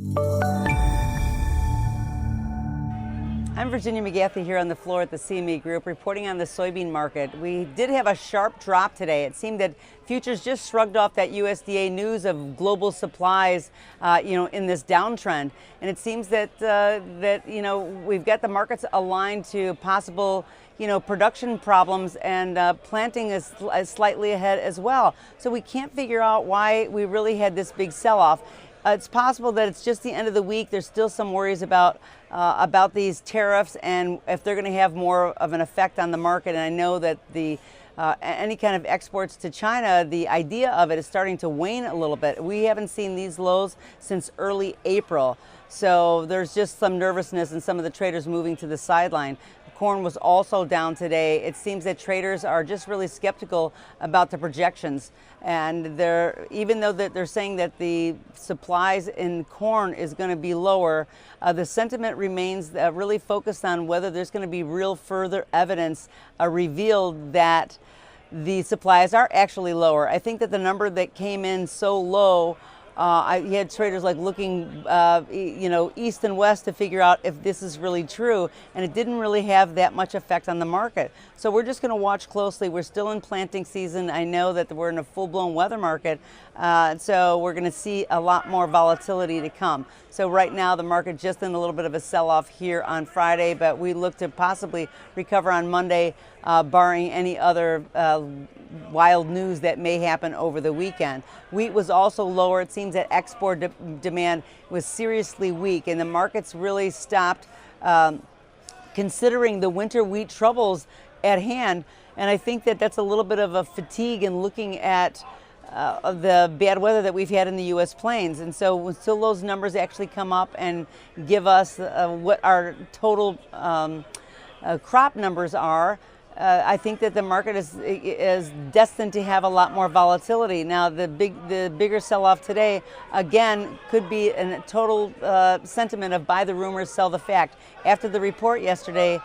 I'm Virginia McGathey here on the floor at the CME Group reporting on the soybean market. We did have a sharp drop today. It seemed that futures just shrugged off that USDA news of global supplies, in this downtrend. And it seems that we've got the markets aligned to possible production problems, and planting is slightly ahead as well. So we can't figure out why we really had this big sell-off. It's possible that it's just the end of the week. There's still some worries about these tariffs and if they're going to have more of an effect on the market. And I know that any kind of exports to China, the idea of it is starting to wane a little bit. We haven't seen these lows since early April. So there's just some nervousness and some of the traders moving to the sideline. Corn was also down today. It seems that traders are just really skeptical about the projections, and even though they're saying that the supplies in corn is going to be lower, the sentiment remains really focused on whether there's going to be real further evidence revealed that the supplies are actually lower. I think that the number that came in so low, you had traders like looking, east and west to figure out if this is really true, and it didn't really have that much effect on the market. So we're just going to watch closely. We're still in planting season. I know that we're in a full-blown weather market, so we're going to see a lot more volatility to come. So right now, the market just in a little bit of a sell-off here on Friday, but we look to possibly recover on Monday, barring any other wild news that may happen over the weekend. Wheat was also lower. It seems that export demand was seriously weak, and the markets really stopped considering the winter wheat troubles at hand. And I think that that's a little bit of a fatigue in looking at the bad weather that we've had in the U.S. plains. And so until those numbers actually come up and give us what our total crop numbers are, I think that the market is destined to have a lot more volatility. Now, the bigger sell-off today, again, could be a total sentiment of buy the rumors, sell the fact. After the report yesterday,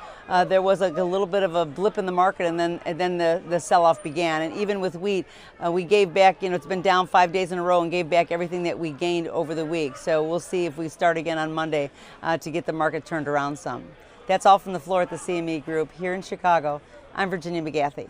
there was a little bit of a blip in the market, and then the sell-off began. And even with wheat, we gave back. It's been down 5 days in a row, and gave back everything that we gained over the week. So we'll see if we start again on Monday to get the market turned around some. That's all from the floor at the CME Group here in Chicago. I'm Virginia McGathey.